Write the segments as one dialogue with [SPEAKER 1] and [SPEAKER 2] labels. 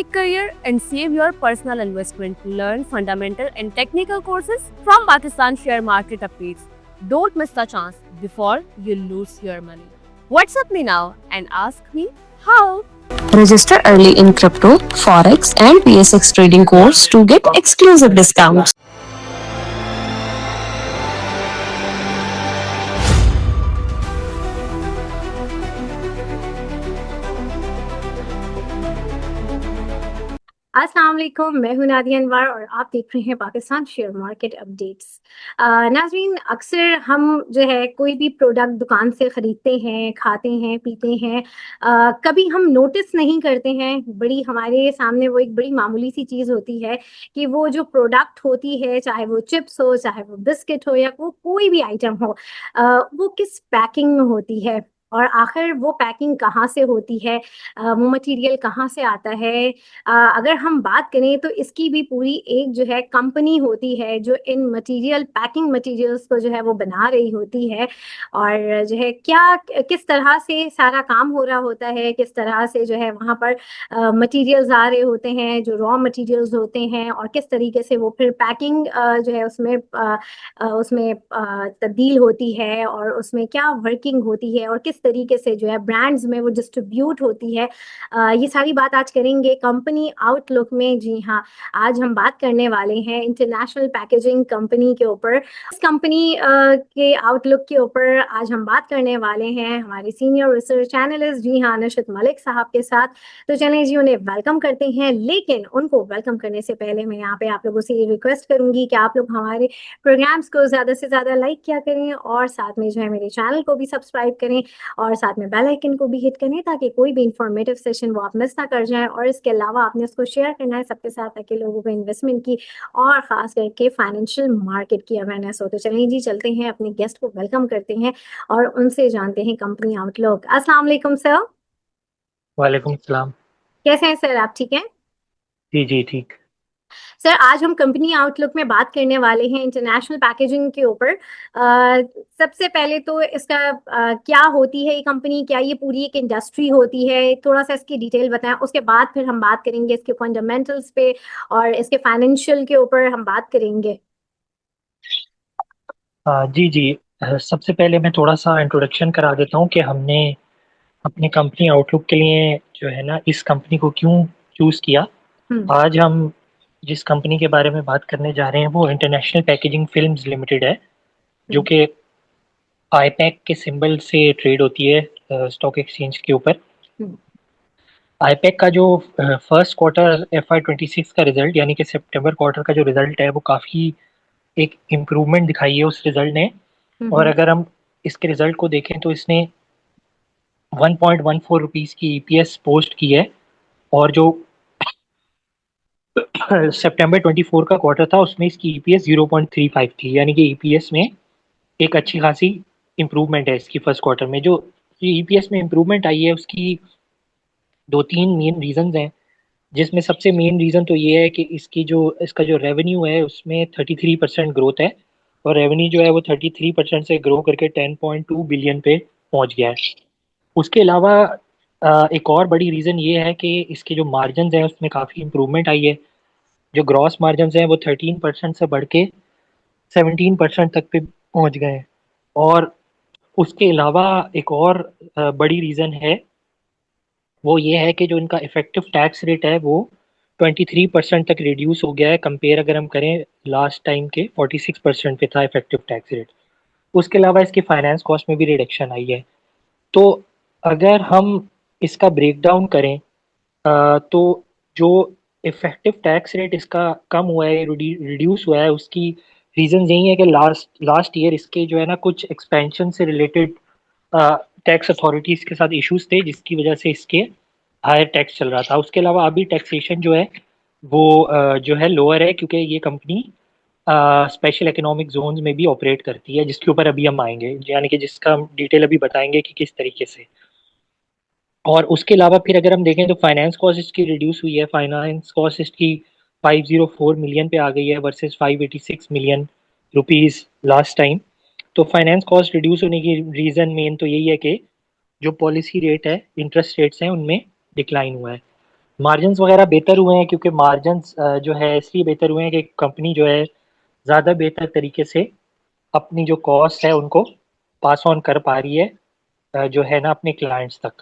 [SPEAKER 1] big career and save your personal investment. Learn fundamental and technical courses from Pakistan share market updates. Don't miss the chance before you lose your money. WhatsApp me now and ask me how.
[SPEAKER 2] Register early in crypto, forex, and PSX trading course to get exclusive discounts.
[SPEAKER 3] अस्सलाम वालेकुम, मैं हूं नादिया अनवर और आप देख रहे हैं Pakistan share market updates. नाज़रीन, अक्सर हम जो है कोई भी प्रोडक्ट दुकान से ख़रीदते हैं, खाते हैं, पीते हैं, कभी हम नोटिस नहीं करते हैं, बड़ी हमारे सामने वो एक बड़ी मामूली सी चीज़ होती है कि वो जो प्रोडक्ट होती है, चाहे वो चिप्स हो, चाहे वो बिस्किट हो या वो कोई भी आइटम हो, वो किस पैकिंग में होती है और आखिर वो पैकिंग कहाँ से होती है, वो मटेरियल कहाँ से आता है। अगर हम बात करें तो इसकी भी पूरी एक जो है कंपनी होती है जो इन मटेरियल पैकिंग मटेरियल्स को जो है वो बना रही होती है और जो है क्या किस तरह से सारा काम हो रहा होता है, किस तरह से जो है वहाँ पर मटेरियल्स आ रहे होते हैं, जो रॉ मटेरियल्स होते हैं और किस तरीके से वो फिर पैकिंग जो है उसमें तब्दील होती है और उसमें क्या वर्किंग होती है और किस तरीके से जो है ब्रांड्स में वो डिस्ट्रीब्यूट होती है। ये सारी बात आज करेंगे कंपनी आउटलुक में। जी हाँ, आज हम बात करने वाले हैं इंटरनेशनल पैकेजिंग कंपनी के ऊपर। इस कंपनी के आउटलुक के ऊपर आज हम बात करने वाले हैं हमारे सीनियर रिसर्च एनालिस्ट जी हाँ नशत मलिक साहब के साथ। तो चलें जी, उन्हें वेलकम करते हैं, लेकिन उनको वेलकम करने से पहले मैं यहाँ पे आप लोगों से ये रिक्वेस्ट करूंगी कि आप लोग हमारे प्रोग्राम्स को ज़्यादा से ज़्यादा लाइक किया करें और साथ में जो है मेरे चैनल को भी सब्सक्राइब करें और साथ में बेल आइकन को भी हिट करें ताकि कोई भी इंफॉर्मेटिव सेशन वो आप मिस ना कर जाएं। और इसके अलावा आपने उसको शेयर करना है सबके साथ ताकि लोगों को इन्वेस्टमेंट की और ख़ास करके फाइनेंशियल मार्केट की अवेयरनेस हो। तो चलिए जी, चलते हैं, अपने गेस्ट को वेलकम करते हैं और उनसे जानते हैं कंपनी आउटलुक। अस्सलाम वालेकुम सर।
[SPEAKER 4] वालेकुम सलाम।
[SPEAKER 3] कैसे हैं सर, आप ठीक हैं?
[SPEAKER 4] जी जी ठीक।
[SPEAKER 3] सर, आज हम कंपनी आउटलुक में बात करने वाले हैं इंटरनेशनल पैकेजिंग के ऊपर। सबसे पहले तो इसका क्या होती है ये कंपनी, क्या ये पूरी एक इंडस्ट्री होती है, थोड़ा सा इसकी डिटेल बताएं। उसके बाद फिर हम बात करेंगे इसके फंडामेंटल्स पे और इसके फाइनेंशियल के ऊपर हम बात करेंगे।
[SPEAKER 4] जी जी। सबसे पहले मैं थोड़ा सा इंट्रोडक्शन करा देता हूँ कि हमने अपनी कंपनी आउटलुक के लिए जो है ना इस कंपनी को क्यों चूज़ किया। आज हम जिस कंपनी के बारे में बात करने जा रहे हैं वो इंटरनेशनल पैकेजिंग फिल्म्स लिमिटेड है, जो कि आईपैक के सिंबल से ट्रेड होती है स्टॉक एक्सचेंज के ऊपर। आईपैक का जो फर्स्ट क्वार्टर FY 26 का रिजल्ट यानी कि सितंबर क्वार्टर का जो रिजल्ट है वो काफ़ी एक इम्प्रूवमेंट दिखाई है उस रिजल्ट ने। और अगर हम इसके रिजल्ट को देखें तो इसने 1.14 रुपीज़ की EPS पोस्ट की है और जो सितंबर 24 का क्वार्टर था उसमें इसकी EPS 0.35 थी, यानी कि EPS में एक अच्छी खासी इम्प्रूवमेंट है इसकी फर्स्ट क्वार्टर में। जो EPS में इम्प्रूवमेंट आई है उसकी दो तीन मेन रीजंस हैं, जिसमें सबसे मेन रीज़न तो ये है कि इसका जो रेवेन्यू है उसमें 33% ग्रोथ है और रेवेन्यू जो है वो 33% से ग्रो करके 10.2 बिलियन पे पहुंच गया है। उसके अलावा एक और बड़ी रीज़न ये है कि इसके जो मार्जिन हैं उसमें काफ़ी इम्प्रूवमेंट आई है। जो ग्रॉस मार्जिन हैं वो 13% से बढ़ के 17% तक पे पहुंच गए हैं। और उसके अलावा एक और बड़ी रीज़न है, वो ये है कि जो इनका इफेक्टिव टैक्स रेट है वो 23% तक रिड्यूस हो गया है। कंपेयर अगर हम करें लास्ट टाइम के 46% पे था इफेक्टिव टैक्स रेट। उसके अलावा इसकी फाइनेंस कॉस्ट में भी रिडक्शन आई है। तो अगर हम इसका ब्रेक डाउन करें तो जो इफेक्टिव टैक्स रेट इसका कम हुआ है, रिड्यूस हुआ है, उसकी रीज़न यही है कि लास्ट लास्ट ईयर इसके जो है ना कुछ एक्सपेंशन से रिलेटेड टैक्स अथॉरिटीज़ के साथ इश्यूज थे जिसकी वजह से इसके हायर टैक्स चल रहा था। उसके अलावा अभी टैक्सेशन जो है वो जो है लोअर है क्योंकि ये कंपनी स्पेशल इकोनॉमिक जोन्स में भी ऑपरेट करती है, जिसके ऊपर अभी हम आएंगे, यानी कि जिसका हम डिटेल अभी बताएंगे कि किस तरीके से। और उसके अलावा फिर अगर हम देखें तो फाइनेंस कॉस्ट इसकी रिड्यूस हुई है। फाइनेंस कॉस्ट इसकी 504 मिलियन पे आ गई है versus 586 million rupees last time. तो फाइनेंस कॉस्ट रिड्यूस होने की रीज़न मेन तो यही है कि जो पॉलिसी रेट है, इंटरेस्ट रेट्स हैं, उनमें डिक्लाइन हुआ है। मार्जिन्स वगैरह बेहतर हुए हैं, क्योंकि मार्जिन्स जो है इसलिए बेहतर हुए हैं कि कंपनी जो है ज़्यादा बेहतर तरीके से अपनी जो कॉस्ट है उनको पास ऑन कर पा रही है जो है ना अपने क्लाइंट्स तक।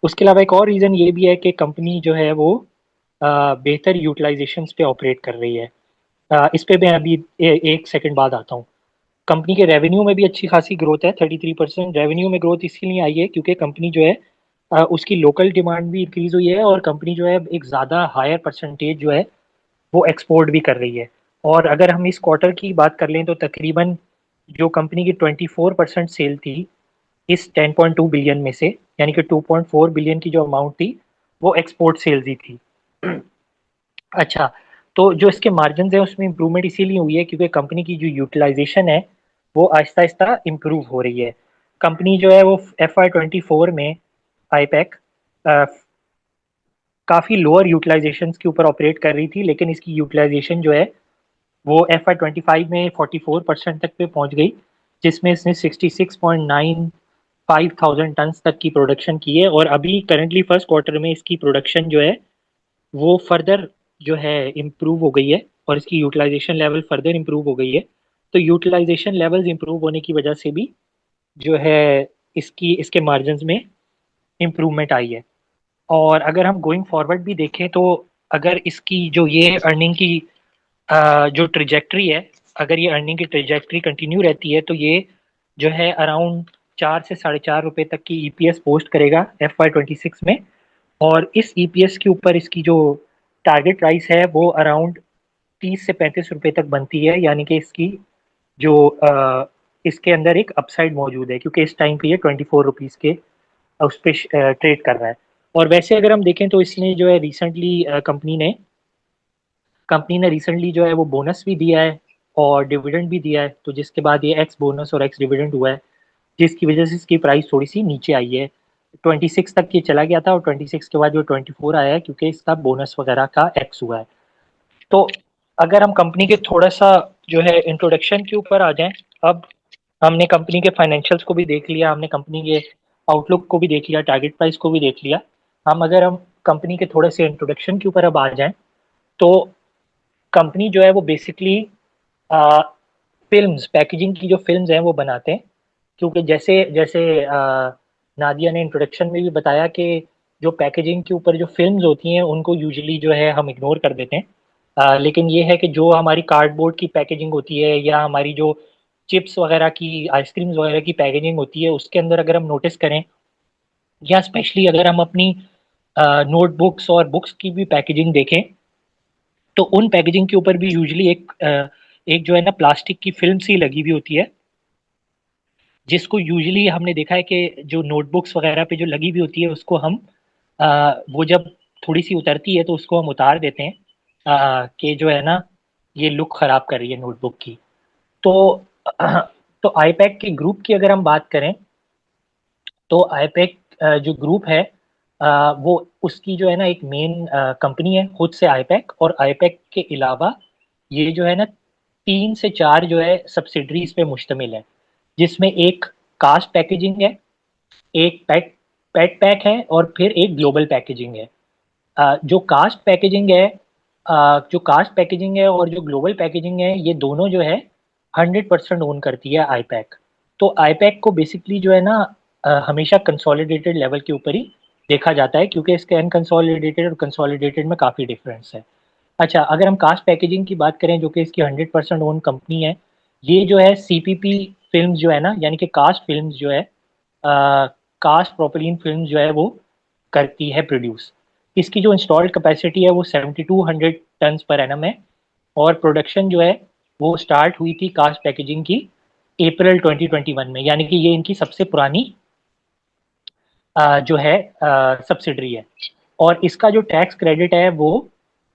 [SPEAKER 4] उसके अलावा एक और रीज़न ये भी है कि कंपनी जो है वो बेहतर यूटिलाइजेशंस पे ऑपरेट कर रही है। इस पे मैं अभी एक सेकंड बाद आता हूँ। कंपनी के रेवेन्यू में भी अच्छी खासी ग्रोथ है, 33% रेवेन्यू में ग्रोथ इसलिए आई है क्योंकि कंपनी जो है उसकी लोकल डिमांड भी इंक्रीज हुई है और कंपनी जो है एक ज़्यादा हायर परसेंटेज जो है वो एक्सपोर्ट भी कर रही है। और अगर हम इस क्वार्टर की बात कर लें तो तकरीबन जो कंपनी की 24% सेल थी इस 10.2 बिलियन में से, यानी कि 2.4 बिलियन की जो अमाउंट थी वो एक्सपोर्ट सेल्स ही थी। अच्छा, तो जो इसके मार्जिन है उसमें इंप्रूवमेंट इसीलिए हुई है क्योंकि कंपनी की जो यूटिलाइजेशन है वो आहिस्ता आहिस्ता इम्प्रूव हो रही है। कंपनी जो है वो FY24 में आईपैक काफ़ी लोअर यूटिलाइजेशन के ऊपर ऑपरेट कर रही थी, लेकिन इसकी यूटिलाइजेशन जो है वो FY25 में 44% तक पे पहुंच गई, जिसमें इसने 66.95 थाउजेंड टन तक की प्रोडक्शन की है। और अभी करंटली फर्स्ट क्वार्टर में इसकी प्रोडक्शन जो है वो फर्दर जो है इम्प्रूव हो गई है और इसकी यूटिलाइजेशन लेवल फर्दर इम्प्रूव हो गई है। तो यूटिलाइजेशन लेवल्स इम्प्रूव होने की वजह से भी जो है इसकी इसके मार्जिन में इम्प्रूवमेंट आई है। और अगर हम गोइंग फॉरवर्ड भी देखें तो अगर इसकी जो ये अर्निंग की जो ट्रिजेक्ट्री है, अगर ये अर्निंग की ट्रिजेक्ट्री कंटिन्यू रहती है तो ये जो है अराउंड 4 से 4.5 रुपए तक की ईपीएस पोस्ट करेगा FY26 में। और इस ईपीएस के ऊपर इसकी जो टारगेट प्राइस है वो अराउंड 30 से 35 रुपए तक बनती है, यानी कि इसकी जो इसके अंदर एक अपसाइड मौजूद है क्योंकि इस टाइम पे ये 24 रुपीज़ के उस पर ट्रेड कर रहा है। और वैसे अगर हम देखें तो इसने जो है रिसेंटली कंपनी ने रिसेंटली जो है वो बोनस भी दिया है और डिविडेंड भी दिया है, तो जिसके बाद ये एक्स बोनस और एक्स डिविडेंड हुआ है, जिसकी वजह से इसकी प्राइस थोड़ी सी नीचे आई है। 26 तक ये चला गया था और 26 के बाद जो 24 आया है क्योंकि इसका बोनस वगैरह का एक्स हुआ है। तो अगर हम कंपनी के थोड़ा सा जो है इंट्रोडक्शन के ऊपर आ जाएं, अब हमने कंपनी के फाइनेंशियल्स को भी देख लिया, हमने कंपनी के आउटलुक को भी देख लिया, टारगेट प्राइस को भी देख लिया। हम कंपनी के थोड़े से इंट्रोडक्शन के ऊपर अब आ जाएं तो कंपनी जो है वो बेसिकली फिल्म्स, पैकेजिंग की जो फिल्म्स हैं वो बनाते हैं। क्योंकि जैसे जैसे नादिया ने इंट्रोडक्शन में भी बताया कि जो पैकेजिंग के ऊपर जो फिल्म्स होती हैं उनको यूजुअली जो है हम इग्नोर कर देते हैं, लेकिन ये है कि जो हमारी कार्डबोर्ड की पैकेजिंग होती है या हमारी जो चिप्स वगैरह की, आइसक्रीम्स वगैरह की पैकेजिंग होती है उसके अंदर अगर हम नोटिस करें, या स्पेशली अगर हम अपनी नोटबुक्स और बुक्स की भी पैकेजिंग देखें तो उन पैकेजिंग के ऊपर भी यूजुअली एक जो है ना प्लास्टिक की फिल्म सी लगी हुई होती है, जिसको यूजुअली हमने देखा है कि जो नोटबुक्स वगैरह पे जो लगी हुई होती है उसको हम वो जब थोड़ी सी उतरती है तो उसको हम उतार देते हैं कि जो है ना ये लुक ख़राब कर रही है नोटबुक की। तो तो आईपैक के ग्रुप की अगर हम बात करें तो आईपैक जो ग्रुप है वो उसकी जो है ना एक मेन कंपनी है खुद से आईपैक, और आईपैक के अलावा ये जो है ना 3 से 4 जो है सब्सिडरीज पे मुश्तमिल है, जिसमें एक कास्ट पैकेजिंग है, एक पेट पैक है और फिर एक ग्लोबल पैकेजिंग है। जो कास्ट पैकेजिंग है और जो ग्लोबल पैकेजिंग है ये दोनों जो है 100% ओन करती है आईपैक। तो आईपैक को बेसिकली जो है ना हमेशा कंसोलिडेटेड लेवल के ऊपर ही देखा जाता है क्योंकि इसके अनकंसोलिडेटेड और कंसोलिडेटेड में काफ़ी डिफरेंस है। अच्छा, अगर हम कास्ट पैकेजिंग की बात करें जो कि इसकी 100% ओन कंपनी है, ये जो है सीपीपी फिल्म जो है ना, यानी कि कास्ट फिल्म जो है, कास्ट प्रोपिलीन फिल्म जो है वो करती है प्रोड्यूस। इसकी जो इंस्टॉल्ड कैपेसिटी है वो 7200 टन पर एनम है और प्रोडक्शन जो है वो स्टार्ट हुई थी कास्ट पैकेजिंग की अप्रैल 2021 में, यानी कि ये इनकी सबसे पुरानी जो है सब्सिडरी है। और इसका जो टैक्स क्रेडिट है वो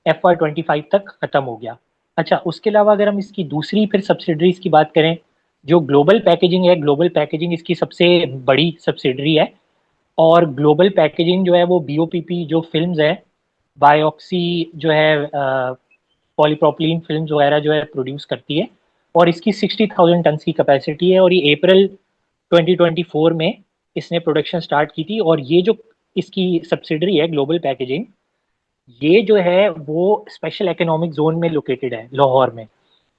[SPEAKER 4] FY25 तक ख़त्म हो गया। अच्छा, उसके अलावा अगर हम इसकी दूसरी फिर सब्सिडरीज की बात करें, जो ग्लोबल पैकेजिंग है, ग्लोबल पैकेजिंग इसकी सबसे बड़ी सब्सिडरी है। और ग्लोबल पैकेजिंग जो है वो BOPP जो फिल्म्स है, बायोक्सी जो है पॉलीप्रोपिलीन फिल्म्स वगैरह जो है प्रोड्यूस करती है और इसकी 60,000 टन की कैपेसिटी है और ये अप्रैल 2024 में इसने प्रोडक्शन स्टार्ट की थी। और ये जो इसकी सब्सिडरी है ग्लोबल पैकेजिंग, ये जो है वो स्पेशल इकोनॉमिक जोन में लोकेटेड है लाहौर में,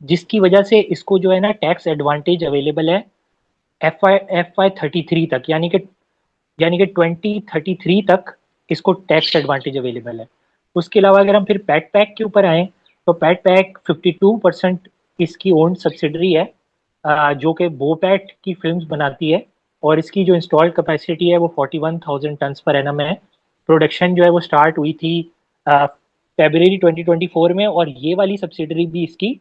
[SPEAKER 4] जिसकी वजह से इसको जो है ना टैक्स एडवांटेज अवेलेबल है FY 33 तक, यानी कि 2033 तक इसको टैक्स एडवांटेज अवेलेबल है। उसके अलावा अगर हम फिर पैट पैक के ऊपर आए तो पैट पैक 52% इसकी ओन सब्सिडरी है, जो कि बोपैट की फिल्म्स बनाती है, और इसकी जो इंस्टॉल्ड कैपेसिटी है वो 41,000 टन्स पर एनम है। प्रोडक्शन जो है वो स्टार्ट हुई थी फरवरी 2024 में, और ये वाली सब्सिडरी भी इसकी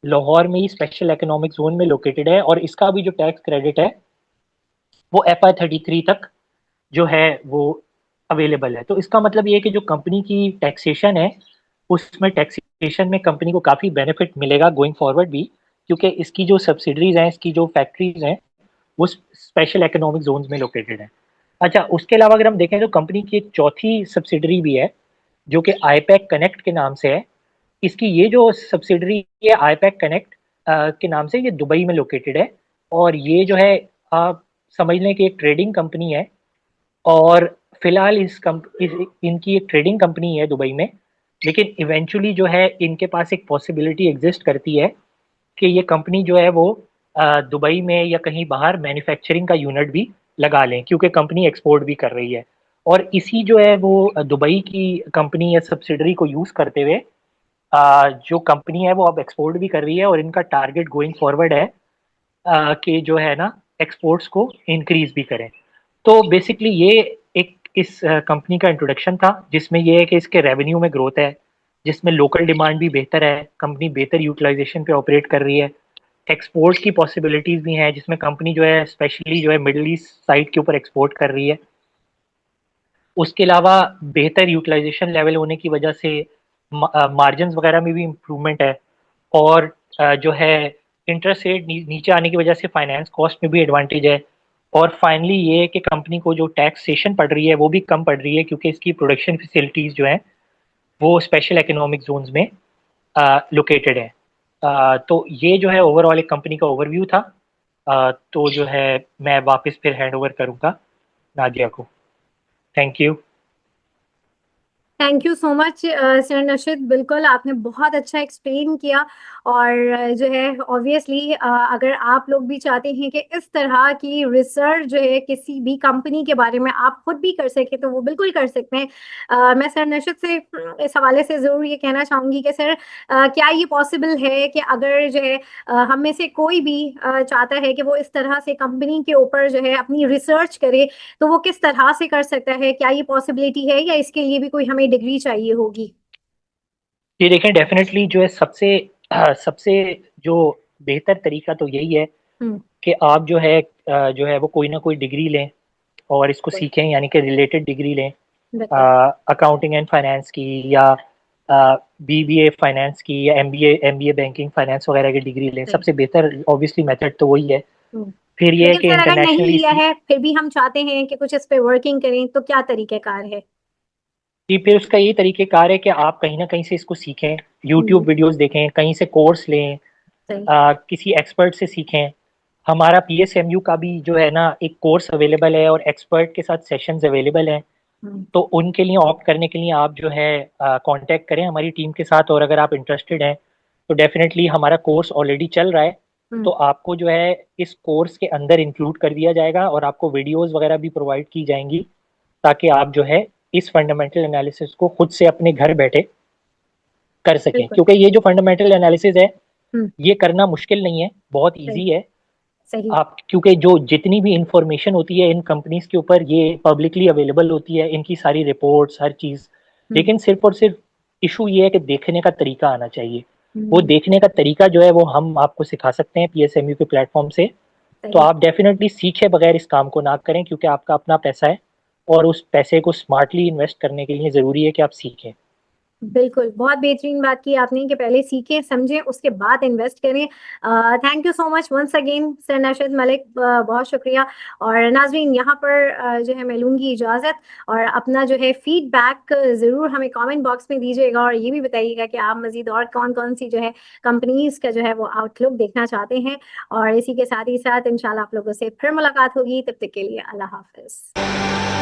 [SPEAKER 4] लाहौर में ही स्पेशल इकोनॉमिक जोन में लोकेटेड है, और इसका भी जो टैक्स क्रेडिट है वो FY 33 तक जो है वो अवेलेबल है। तो इसका मतलब ये है कि जो कंपनी की टैक्सेशन है उसमें टैक्सेशन में कंपनी को काफ़ी बेनिफिट मिलेगा गोइंग फॉरवर्ड भी, क्योंकि इसकी जो सब्सिडरीज हैं, इसकी जो फैक्ट्रीज हैं, वो स्पेशल इकोनॉमिक जोन में लोकेटेड है। अच्छा, उसके अलावा अगर हम देखें तो कंपनी की एक चौथी सब्सिडरी भी है जो कि आईपैक कनेक्ट के नाम से है। इसकी ये जो सब्सिडरी है आईपैक कनेक्ट के नाम से, ये दुबई में लोकेटेड है, और ये जो है आप समझ लें कि एक ट्रेडिंग कंपनी है, और फिलहाल इनकी एक ट्रेडिंग कंपनी है दुबई में, लेकिन इवेंचुअली जो है इनके पास एक पॉसिबिलिटी एग्जिस्ट करती है कि ये कंपनी जो है वो दुबई में या कहीं बाहर मैन्युफैक्चरिंग का यूनिट भी लगा लें, क्योंकि कंपनी एक्सपोर्ट भी कर रही है। और इसी जो है वो दुबई की कंपनी या सब्सिडरी को यूज़ करते हुए जो कंपनी है वो अब एक्सपोर्ट भी कर रही है, और इनका टारगेट गोइंग फॉरवर्ड है कि जो है ना एक्सपोर्ट्स को इंक्रीज भी करें। तो बेसिकली ये एक इस कंपनी का इंट्रोडक्शन था, जिसमें ये है कि इसके रेवेन्यू में ग्रोथ है, जिसमें लोकल डिमांड भी बेहतर है, कंपनी बेहतर यूटिलाइजेशन पे ऑपरेट कर रही है, एक्सपोर्ट की पॉसिबिलिटीज़ भी हैं, जिसमें कंपनी जो है स्पेशली जो है मिडल ईस्ट साइड के ऊपर एक्सपोर्ट कर रही है। उसके अलावा बेहतर यूटिलाइजेशन लेवल होने की वजह से मार्जिन वगैरह में भी इम्प्रूवमेंट है, और जो है इंटरेस्ट रेट नीचे आने की वजह से फाइनेंस कॉस्ट में भी एडवांटेज है। और फाइनली ये है कि कंपनी को जो टैक्सेशन पड़ रही है वो भी कम पड़ रही है, क्योंकि इसकी प्रोडक्शन फैसिलिटीज़ जो हैं वो स्पेशल इकोनॉमिक जोन्स में लोकेटेड है। तो ये जो है ओवरऑल एक कंपनी का ओवरव्यू था। तो जो है मैं वापस फिर हैंड ओवर करूँगा नादिया को। Thank you.
[SPEAKER 3] Thank you so much sir Nashid, बिल्कुल आपने बहुत अच्छा एक्सप्लेन किया। और जो है ऑब्वियसली अगर आप लोग भी चाहते हैं कि इस तरह की रिसर्च जो है किसी भी कंपनी के बारे में आप खुद भी कर सके तो वो बिल्कुल कर सकते हैं। मैं सर नशिद से इस हवाले से ज़रूर ये कहना चाहूँगी कि सर क्या ये पॉसिबल है कि अगर जो है हम में से कोई भी चाहता है कि वो इस तरह से कंपनी के ऊपर जो है अपनी रिसर्च करे, तो वो किस तरह से कर सकता है? क्या ये पॉसिबिलिटी है या इसके लिए भी कोई हमें डिग्री चाहिए होगी?
[SPEAKER 4] ये देखें, डेफिनेटली जो है सबसे जो बेहतर तरीका तो यही है
[SPEAKER 3] हम्म।
[SPEAKER 4] कि आप जो है वो कोई ना कोई डिग्री लें और इसको सीखें, यानी कि रिलेटेड डिग्री लें,
[SPEAKER 3] बिल्कुल।
[SPEAKER 4] अकाउंटिंग एंड फाइनेंस की, या BBA फाइनेंस की, या MBA बैंकिंग फाइनेंस वगैरह की डिग्री लें।
[SPEAKER 3] सही।
[SPEAKER 4] सबसे बेहतर ऑब्वियसली मेथड तो वही है।
[SPEAKER 3] हम्म।
[SPEAKER 4] फिर ये है
[SPEAKER 3] लेकिन
[SPEAKER 4] कि
[SPEAKER 3] सर अगर नहीं
[SPEAKER 4] इंटरनेशनली
[SPEAKER 3] लिया है फिर भी हम चाहते हैं कि कुछ इस पे वर्किंग करें, तो क्या तरीकेकार है?
[SPEAKER 4] जी, फिर उसका यही तरीक़ेकार है कि आप कहीं ना कहीं से इसको सीखें, यूट्यूब वीडियोस देखें, कहीं से कोर्स लें,
[SPEAKER 3] सही।
[SPEAKER 4] किसी एक्सपर्ट से सीखें। हमारा PSMU का भी जो है ना एक कोर्स अवेलेबल है, और एक्सपर्ट के साथ सेशंस अवेलेबल हैं।
[SPEAKER 3] हम्म।
[SPEAKER 4] तो उनके लिए ऑप्ट करने के लिए आप जो है कांटेक्ट करें हमारी टीम के साथ, और अगर आप इंटरेस्टेड हैं तो डेफिनेटली हमारा कोर्स ऑलरेडी चल रहा है, तो आपको जो है इस कोर्स के अंदर इंक्लूड कर दिया जाएगा, और आपको वीडियोस वगैरह भी प्रोवाइड की जाएंगी, ताकि आप जो है इस फंडामेंटल एनालिसिस को खुद से अपने घर बैठे कर सकें।
[SPEAKER 3] बिल्कुल।
[SPEAKER 4] क्योंकि ये जो फंडामेंटल एनालिसिस है
[SPEAKER 3] हम्म।
[SPEAKER 4] ये करना मुश्किल नहीं है, बहुत
[SPEAKER 3] सही।
[SPEAKER 4] ईजी है।
[SPEAKER 3] सही।
[SPEAKER 4] आप क्योंकि जो जितनी भी इंफॉर्मेशन होती है इन कंपनीज के ऊपर ये पब्लिकली अवेलेबल होती है, इनकी सारी रिपोर्ट्स हर चीज़। लेकिन सिर्फ और सिर्फ इशू ये है कि देखने का तरीका आना चाहिए। वो
[SPEAKER 3] हम्म।
[SPEAKER 4] देखने का तरीका जो है वो हम आपको सिखा सकते हैं PSMU के प्लेटफॉर्म से। तो
[SPEAKER 3] सही।
[SPEAKER 4] आप डेफिनेटली सीखे बगैर इस काम को ना करें, क्योंकि आपका अपना पैसा है, और उस पैसे को स्मार्टली इन्वेस्ट करने के लिए ज़रूरी है कि आप सीखें।
[SPEAKER 3] बिल्कुल, बहुत बेहतरीन बात की आपने कि पहले सीखें समझें उसके बाद इन्वेस्ट करें। Thank you so much once again sir Nashad Malik, बहुत शुक्रिया। और नाजरीन यहाँ पर जो है मैं लूँगी इजाज़त, और अपना जो है फीडबैक ज़रूर हमें कमेंट बॉक्स में दीजिएगा, और ये भी बताइएगा कि आप मज़ीद और कौन कौन सी जो है कंपनीज़ का जो है वो आउटलुक देखना चाहते हैं। और इसी के साथ ही साथ इंशाल्लाह आप लोगों से फिर मुलाकात होगी, तब तक के लिए अल्लाह हाफ़िज़।